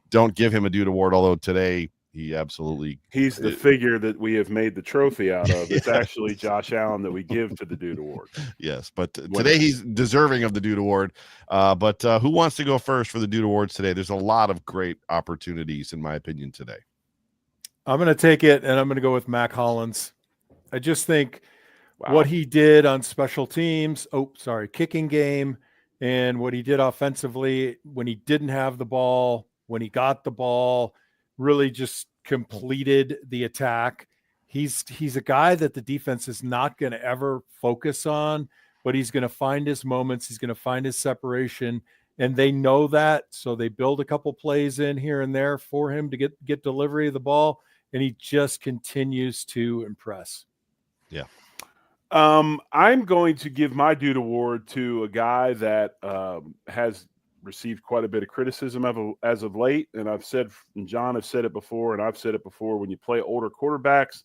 don't give him a dude award, although today he's the figure that we have made the trophy out of. It's actually Josh Allen that we give to the Dude Award. Yes, but today he's deserving of the Dude Award. But who wants to go first for the Dude Awards today? There's a lot of great opportunities, in my opinion, today. I'm going to take it, and I'm going to go with Mac Hollins. I just think what he did on special teams, kicking game, and what he did offensively when he didn't have the ball, when he got the ball, really just completed the attack. He's a guy that the defense is not going to ever focus on, but he's going to find his moments. He's going to find his separation, and they know that. So they build a couple plays in here and there for him to get delivery of the ball, and he just continues to impress. Yeah. I'm going to give my Dude Award to a guy that has received quite a bit of criticism as of late. And John has said it before, and I've said it before, when you play older quarterbacks,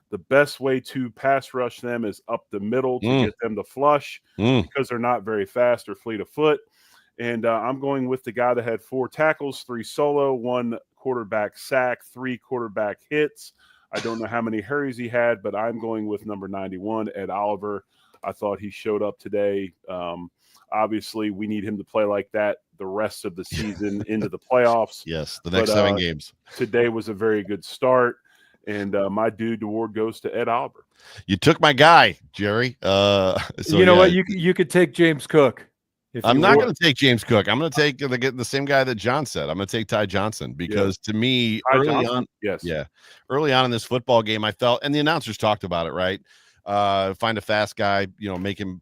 the best way to pass rush them is up the middle to get them to flush because they're not very fast or fleet of foot. And I'm going with the guy that had 4 tackles, 3 solo, 1 quarterback sack, 3 quarterback hits. I don't know how many hurries he had, but I'm going with number 91, Ed Oliver. I thought he showed up today. Obviously, we need him to play like that the rest of the season into the playoffs. Yes, the next 7 games. Today was a very good start, and my Dude Award goes to Ed Oliver. You took my guy, Jerry. What? You could take James Cook. I'm not going to take James Cook. I'm going to take the same guy that John said. I'm going to take Ty Johnson because to me, early on in this football game, I felt, and the announcers talked about it, right? Find a fast guy, make him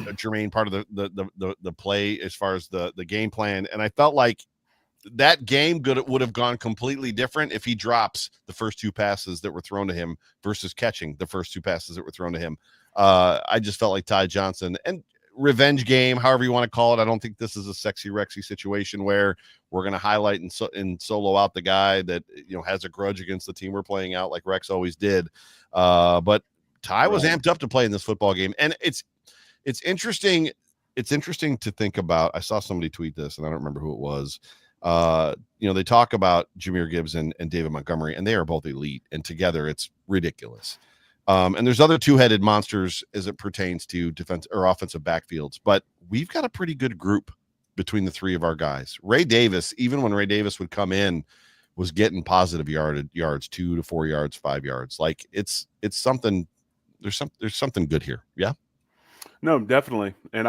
a germane part of the play as far as the game plan. And I felt like that game would have gone completely different if he drops the first 2 passes that were thrown to him versus catching the first 2 passes that were thrown to him. I just felt like Ty Johnson and revenge game, however you want to call it. I don't think this is a sexy Rexy situation where we're going to highlight and solo out the guy that has a grudge against the team we're playing out like Rex always did. But Ty was amped up to play in this football game, and it's interesting. It's interesting to think about. I saw somebody tweet this, and I don't remember who it was. They talk about Jahmyr Gibbs and David Montgomery, and they are both elite, and together it's ridiculous. And there's other 2-headed monsters as it pertains to defense or offensive backfields, but we've got a pretty good group between the three of our guys. Ray Davis, even when Ray Davis would come in, was getting positive yards, 2 to 4 yards, 5 yards. Like it's something. There's something good here. Yeah. No, definitely. And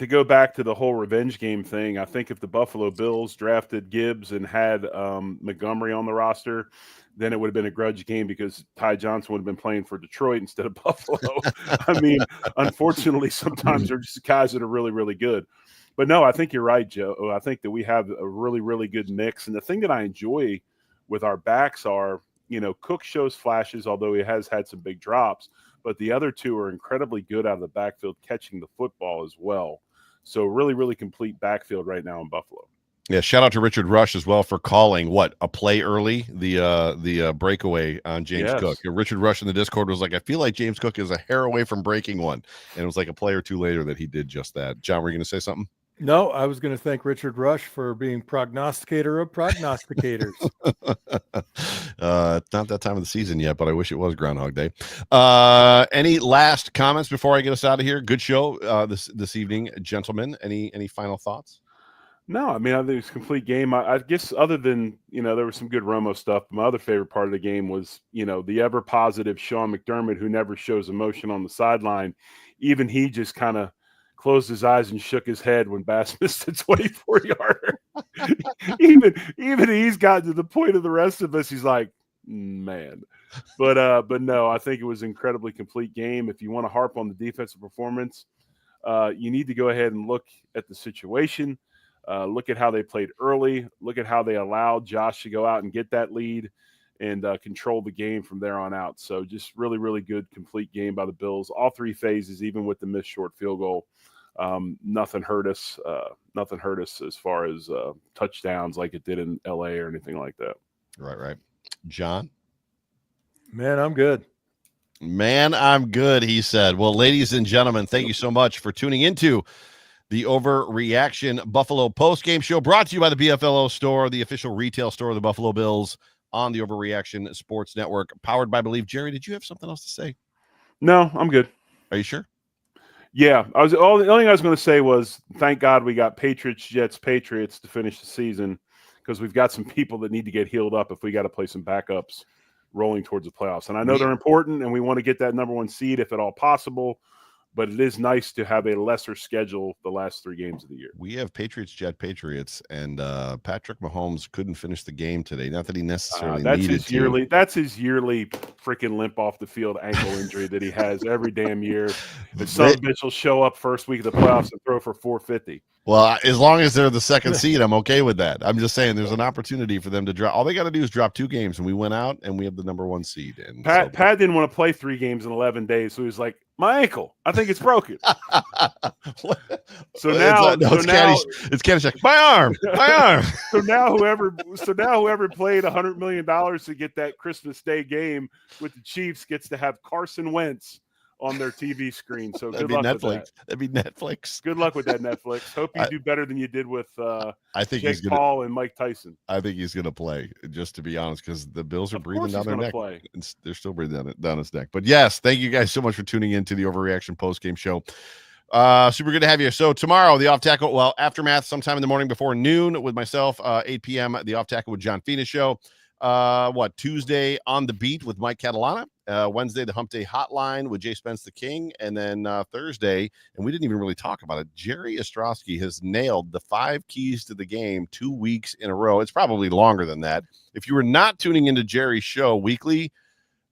to go back to the whole revenge game thing, I think if the Buffalo Bills drafted Gibbs and had Montgomery on the roster, then it would have been a grudge game because Ty Johnson would have been playing for Detroit instead of Buffalo. I mean, unfortunately, sometimes they're just guys that are really, really good. But no, I think you're right, Joe. I think that we have a really, really good mix. And the thing that I enjoy with our backs are, Cook shows flashes, although he has had some big drops. But the other two are incredibly good out of the backfield catching the football as well. So really, really complete backfield right now in Buffalo. Yeah, shout out to Richard Rush as well for calling a play early, the breakaway on James Cook. Richard Rush in the Discord was like, I feel like James Cook is a hair away from breaking one. And it was like a play or two later that he did just that. John, were you going to say something? No, I was going to thank Richard Rush for being prognosticator of prognosticators. It's not that time of the season yet, but I wish it was Groundhog Day. Any last comments before I get us out of here? Good show this evening, gentlemen. Any final thoughts? No, I mean, I think it's a complete game. I guess other than, there was some good Romo stuff. My other favorite part of the game was, the ever positive Sean McDermott, who never shows emotion on the sideline. Even he just kind of closed his eyes and shook his head when Bass missed a 24-yarder. even he's gotten to the point of the rest of us. He's like, man. But no, I think it was an incredibly complete game. If you want to harp on the defensive performance, you need to go ahead and look at the situation. Look at how they played early. Look at how they allowed Josh to go out and get that lead and control the game from there on out. So just really, really good, complete game by the Bills. All three phases, even with the missed short field goal. Nothing hurt us. Nothing hurt us as far as touchdowns like it did in LA or anything like that. Right. John? Man, I'm good. Man, I'm good, he said. Well, ladies and gentlemen, thank you so much for tuning into the Overreaction Buffalo Postgame Show, brought to you by the BFLO Store, the official retail store of the Buffalo Bills on the Overreaction Sports Network, powered by Believe. Jerry, did you have something else to say? No, I'm good. Are you sure? Yeah, the only thing I was going to say was thank God we got Patriots to finish the season, because we've got some people that need to get healed up if we got to play some backups rolling towards the playoffs. And I know they're important, and we want to get that number one seed if at all possible. But it is nice to have a lesser schedule the last 3 games of the year. We have Patriots, and Patrick Mahomes couldn't finish the game today. Not that he necessarily needed to. That's his yearly freaking limp off the field ankle injury that he has every damn year. The son of a bitch will show up first week of the playoffs and throw for 450. Well, as long as they're the second seed, I'm okay with that. I'm just saying there's an opportunity for them to drop. All they got to do is drop 2 games, and we went out, and we have the number 1 seed. And Pat didn't want to play 3 games in 11 days, so he was like, my ankle, I think it's broken. So now it's Caddyshack. My arm. So now whoever played $100 million to get that Christmas Day game with the Chiefs gets to have Carson Wentz on their TV screen. So good luck with that. That'd be Netflix. Good luck with that, Netflix. Hope you do better than you did with I think Jake Paul and Mike Tyson. I think he's going to play, just to be honest, because the Bills are breathing down their neck. They're still breathing down his neck. But yes, thank you guys so much for tuning in to the Overreaction Postgame Show. Super good to have you. So tomorrow, the Off Tackle, Aftermath, sometime in the morning before noon with myself, 8 p.m., the Off Tackle with John Fina show. Tuesday On the Beat with Mike Catalana. Wednesday, the Hump Day Hotline with Jay Spence the King. And then Thursday, and we didn't even really talk about it, Jerry Ostrowski has nailed the 5 keys to the game 2 weeks in a row. It's probably longer than that. If you were not tuning into Jerry's show weekly,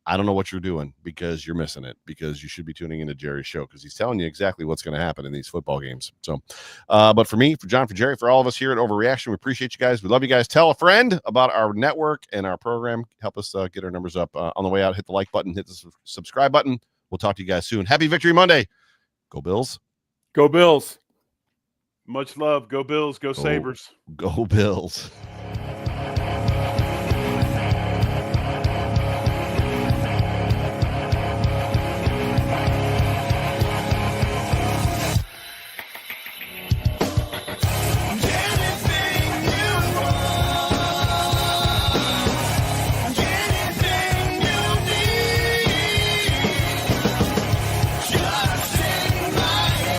I don't know what you're doing, because you're missing it, because you should be tuning into Jerry's show, because he's telling you exactly what's going to happen in these football games. So, but for me, for John, for Jerry, for all of us here at Overreaction, we appreciate you guys. We love you guys. Tell a friend about our network and our program. Help us get our numbers up. On the way out, hit the like button, hit the subscribe button. We'll talk to you guys soon. Happy Victory Monday. Go Bills. Go Bills. Much love. Go Bills. Go Sabres. Go Bills.